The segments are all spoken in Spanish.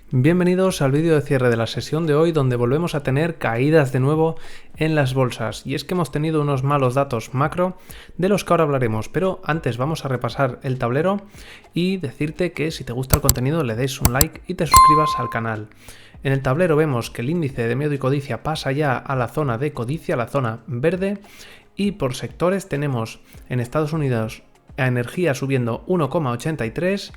Bienvenidos al vídeo de cierre de la sesión de hoy, donde volvemos a tener caídas de nuevo en las bolsas. Y es que hemos tenido unos malos datos macro de los que ahora hablaremos, pero antes vamos a repasar el tablero y decirte que si te gusta el contenido le des un like y te suscribas al canal. En el tablero vemos que el índice de miedo y codicia pasa ya a la zona de codicia, la zona verde, y por sectores tenemos en Estados Unidos a energía subiendo 1,83,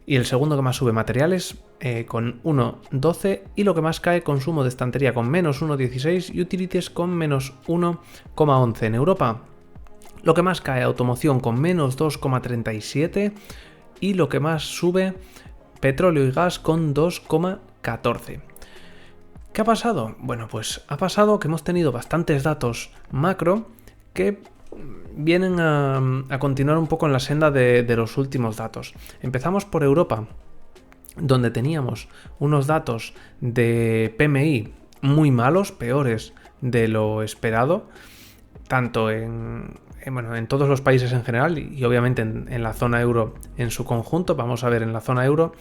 y el segundo que más sube materiales con 1,12, y lo que más cae consumo de estantería con menos 1,16 y utilities con menos 1,11. En Europa lo que más cae automoción con menos 2,37 y lo que más sube petróleo y gas con 2,14. ¿Qué ha pasado? Bueno, pues ha pasado que hemos tenido bastantes datos macro que vienen a continuar un poco en la senda de los últimos datos. Empezamos por Europa, donde teníamos unos datos de PMI muy malos, peores de lo esperado, tanto en todos los países en general y obviamente en la zona euro en su conjunto. Vamos a ver, en la zona euro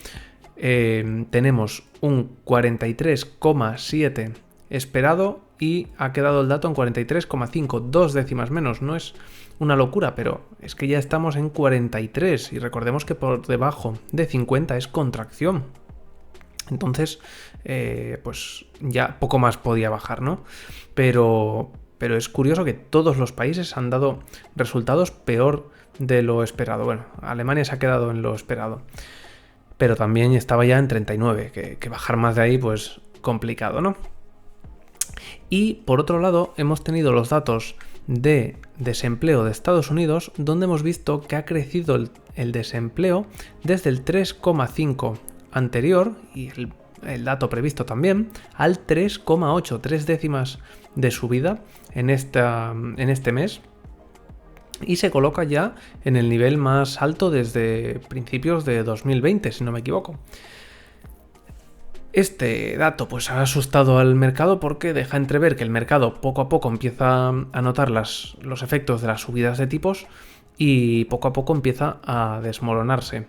tenemos un 43,7 esperado y ha quedado el dato en 43,5, 2 décimas menos. No es una locura, pero es que ya estamos en 43 y recordemos que por debajo de 50 es contracción. Entonces, pues ya poco más podía bajar, ¿no? Pero es curioso que todos los países han dado resultados peor de lo esperado. Bueno, Alemania se ha quedado en lo esperado, pero también estaba ya en 39, que bajar más de ahí, pues complicado, ¿no? Y por otro lado, hemos tenido los datos de desempleo de Estados Unidos, donde hemos visto que ha crecido el desempleo desde el 3,5 anterior, y el dato previsto también, al 3,8, 3 décimas de subida en este mes, y se coloca ya en el nivel más alto desde principios de 2020, si no me equivoco. Este dato pues ha asustado al mercado porque deja entrever que el mercado poco a poco empieza a notar los efectos de las subidas de tipos y poco a poco empieza a desmoronarse.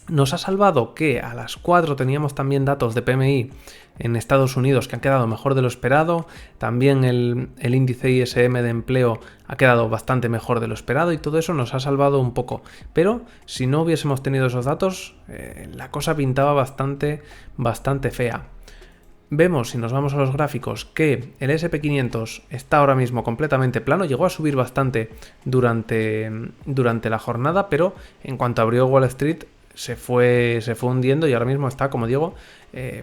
Nos ha salvado que a las 4 teníamos también datos de PMI en Estados Unidos que han quedado mejor de lo esperado. También el índice ISM de empleo ha quedado bastante mejor de lo esperado y todo eso nos ha salvado un poco. Pero si no hubiésemos tenido esos datos, la cosa pintaba bastante fea. Vemos, si nos vamos a los gráficos, que el S&P500 está ahora mismo completamente plano. Llegó a subir bastante durante la jornada, pero en cuanto abrió Wall Street se fue hundiendo y ahora mismo está, como digo,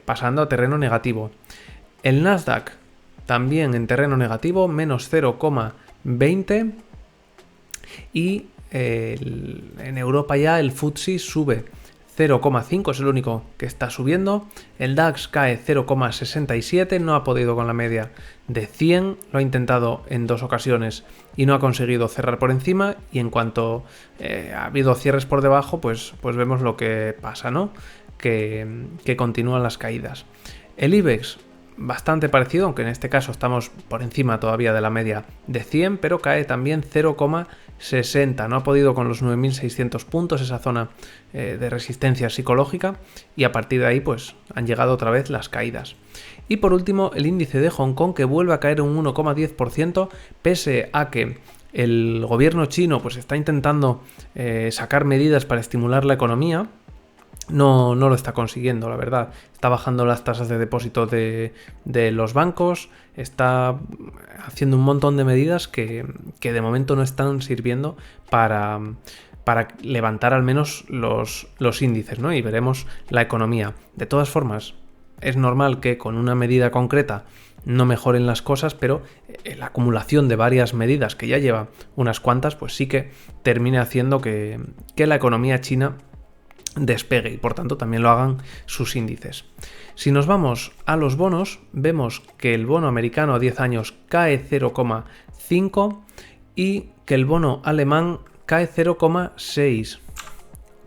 pasando a terreno negativo. El Nasdaq también en terreno negativo, menos 0,20, y en Europa ya el FTSE sube 0,5, es el único que está subiendo. El DAX cae 0,67, no ha podido con la media de 100, lo ha intentado en 2 ocasiones y no ha conseguido cerrar por encima, y en cuanto ha habido cierres por debajo, pues vemos lo que pasa, ¿no? Que continúan las caídas. El IBEX bastante parecido, aunque en este caso estamos por encima todavía de la media de 100, pero cae también 0,60. No ha podido con los 9.600 puntos, esa zona de resistencia psicológica, y a partir de ahí pues han llegado otra vez las caídas. Y por último, el índice de Hong Kong, que vuelve a caer un 1,10%, pese a que el gobierno chino pues está intentando sacar medidas para estimular la economía. No lo está consiguiendo, la verdad. Está bajando las tasas de depósito de los bancos, está haciendo un montón de medidas que de momento no están sirviendo para levantar al menos los índices, ¿no? Y veremos la economía. De todas formas, es normal que con una medida concreta no mejoren las cosas, pero la acumulación de varias medidas, que ya lleva unas cuantas, pues sí que termine haciendo que la economía china despegue y por tanto también lo hagan sus índices. Si nos vamos a los bonos, vemos que el bono americano a 10 años cae 0,5 y que el bono alemán cae 0,6.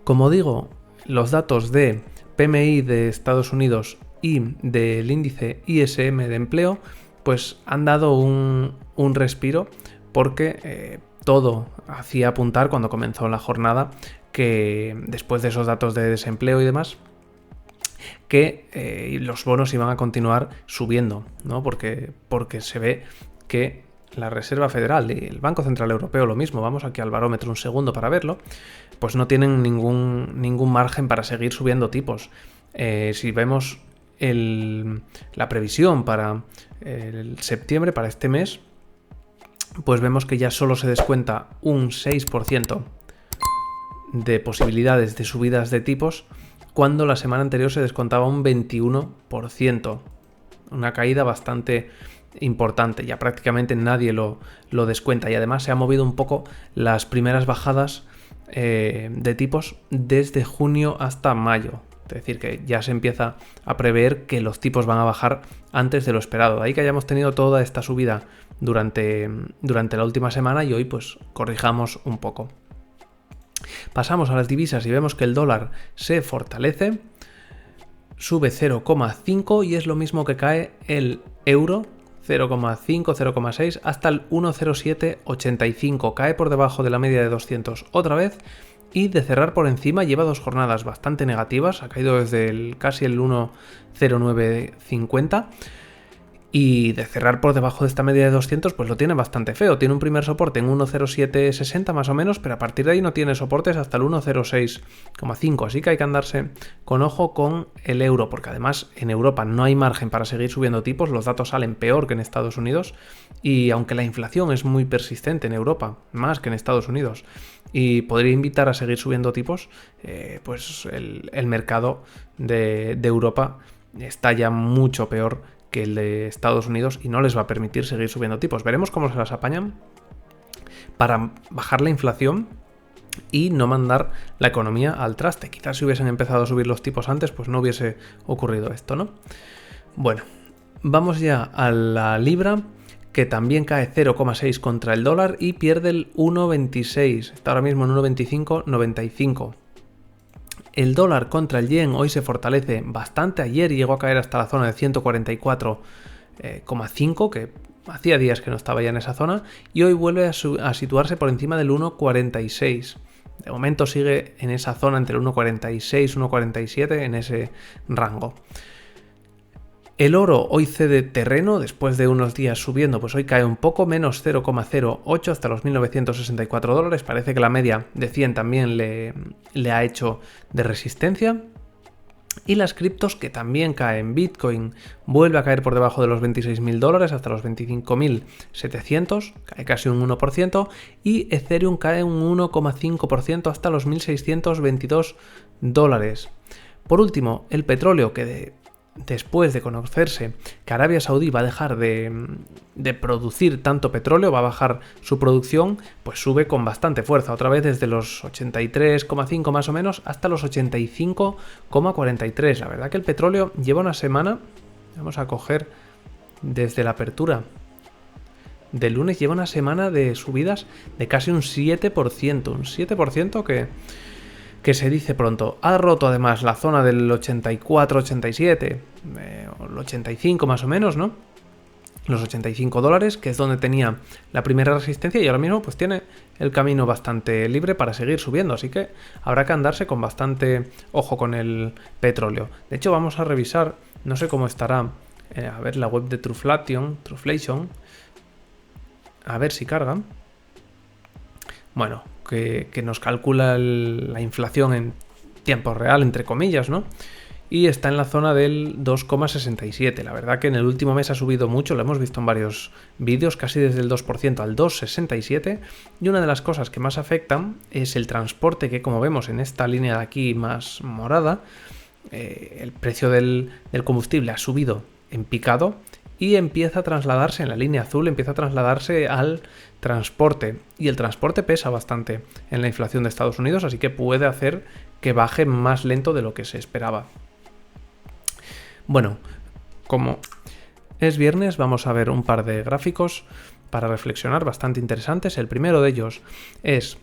Como digo, los datos de PMI de Estados Unidos y del índice ISM de empleo pues han dado un respiro, porque todo hacía apuntar cuando comenzó la jornada que después de esos datos de desempleo y demás, que los bonos iban a continuar subiendo, ¿no? Porque se ve que la Reserva Federal y el Banco Central Europeo lo mismo, vamos aquí al barómetro un segundo para verlo, pues no tienen ningún margen para seguir subiendo tipos. Si vemos la previsión para el septiembre, para este mes, pues vemos que ya solo se descuenta un 6% de posibilidades de subidas de tipos, cuando la semana anterior se descontaba un 21%. Una caída bastante importante, ya prácticamente nadie lo descuenta, y además se han movido un poco las primeras bajadas de tipos desde junio hasta mayo. Es decir, que ya se empieza a prever que los tipos van a bajar antes de lo esperado. De ahí que hayamos tenido toda esta subida durante la última semana y hoy pues corrijamos un poco. Pasamos a las divisas y vemos que el dólar se fortalece, sube 0,5 y es lo mismo que cae el euro, 0,5, 0,6 hasta el 1,0785. Cae por debajo de la media de 200 otra vez, y de cerrar por encima lleva 2 jornadas bastante negativas, ha caído desde casi el 1,0950, y de cerrar por debajo de esta media de 200 pues lo tiene bastante feo. Tiene un primer soporte en 1,0760 más o menos, pero a partir de ahí no tiene soportes hasta el 1,06,5, así que hay que andarse con ojo con el euro, porque además en Europa no hay margen para seguir subiendo tipos, los datos salen peor que en Estados Unidos, y aunque la inflación es muy persistente en Europa, más que en Estados Unidos, y podría invitar a seguir subiendo tipos, pues el mercado de Europa está ya mucho peor que el de Estados Unidos y no les va a permitir seguir subiendo tipos. Veremos cómo se las apañan para bajar la inflación y no mandar la economía al traste. Quizás si hubiesen empezado a subir los tipos antes, pues no hubiese ocurrido esto, ¿no? Bueno, vamos ya a la libra, que también cae 0,6 contra el dólar y pierde el 1,26. Está ahora mismo en 1,2595. El dólar contra el yen hoy se fortalece bastante. Ayer llegó a caer hasta la zona de 144,5, que hacía días que no estaba ya en esa zona, y hoy vuelve a situarse por encima del 1,46. De momento sigue en esa zona entre el 1,46 y 1,47, en ese rango. El oro hoy cede terreno después de unos días subiendo, pues hoy cae un poco, menos 0,08 hasta los $1.964. Parece que la media de 100 también le ha hecho de resistencia. Y las criptos, que también caen. Bitcoin vuelve a caer por debajo de los $26.000 hasta los 25.700, cae casi un 1%, y Ethereum cae un 1,5% hasta los $1.622. Por último, el petróleo, que después de conocerse que Arabia Saudí va a dejar de producir tanto petróleo, va a bajar su producción, pues sube con bastante fuerza, otra vez desde los 83,5 más o menos hasta los 85,43. La verdad que el petróleo lleva una semana, vamos a coger desde la apertura del lunes, lleva una semana de subidas de casi un 7%, que se dice pronto. Ha roto además la zona del 84-87, o el 85 más o menos, ¿no? Los $85, que es donde tenía la primera resistencia, y ahora mismo pues tiene el camino bastante libre para seguir subiendo, así que habrá que andarse con bastante ojo con el petróleo. De hecho, vamos a revisar, no sé cómo estará, a ver la web de Truflation, a ver si carga. Bueno, que nos calcula la inflación en tiempo real, entre comillas, ¿no? Y está en la zona del 2,67. La verdad que en el último mes ha subido mucho, lo hemos visto en varios vídeos, casi desde el 2% al 2,67. Y una de las cosas que más afectan es el transporte, que como vemos en esta línea de aquí más morada, el precio del combustible ha subido en picado y empieza a trasladarse en la línea azul, empieza a trasladarse al transporte, y el transporte pesa bastante en la inflación de Estados Unidos, así que puede hacer que baje más lento de lo que se esperaba. Bueno, como es viernes, vamos a ver un par de gráficos para reflexionar bastante interesantes. El primero de ellos es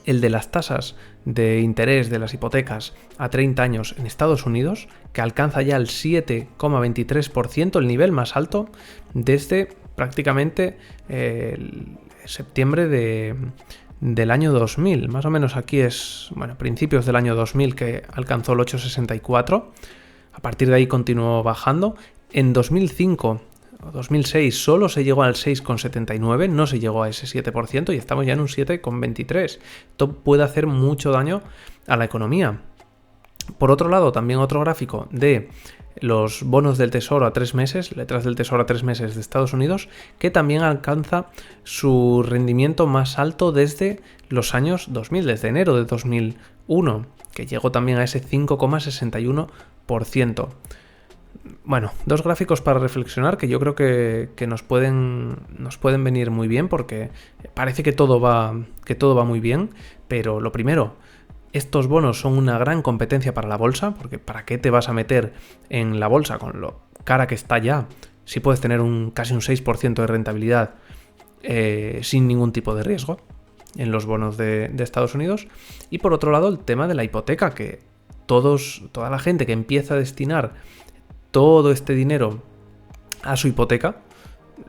el de las tasas de interés de las hipotecas a 30 años en Estados Unidos, que alcanza ya el 7,23%, el nivel más alto desde prácticamente septiembre del año 2000. Más o menos aquí es, bueno, principios del año 2000, que alcanzó el 8,64. A partir de ahí continuó bajando. En 2005 o 2006 solo se llegó al 6,79, no se llegó a ese 7% y estamos ya en un 7,23. Esto puede hacer mucho daño a la economía. Por otro lado, también otro gráfico de los bonos del Tesoro a 3 meses, letras del Tesoro a 3 meses de Estados Unidos, que también alcanza su rendimiento más alto desde los años 2000, desde enero de 2001, que llegó también a ese 5,61%. Bueno, dos gráficos para reflexionar que yo creo que nos pueden venir muy bien, porque parece que todo va muy bien, pero lo primero, estos bonos son una gran competencia para la bolsa, porque ¿para qué te vas a meter en la bolsa con lo cara que está ya? Si puedes tener casi un 6% de rentabilidad sin ningún tipo de riesgo en los bonos de Estados Unidos. Y por otro lado, el tema de la hipoteca, que toda la gente que empieza a destinar todo este dinero a su hipoteca,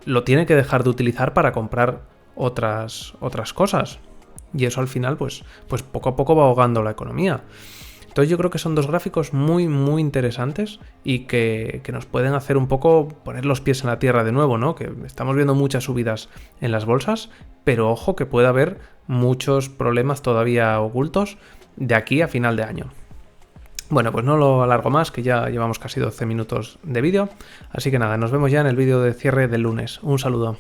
lo tiene que dejar de utilizar para comprar otras cosas. Y eso al final, pues poco a poco va ahogando la economía. Entonces yo creo que son dos gráficos muy, muy interesantes y que nos pueden hacer un poco poner los pies en la tierra de nuevo, ¿no? Que estamos viendo muchas subidas en las bolsas, pero ojo que puede haber muchos problemas todavía ocultos de aquí a final de año. Bueno, pues no lo alargo más, que ya llevamos casi 12 minutos de vídeo. Así que nada, nos vemos ya en el vídeo de cierre del lunes. Un saludo.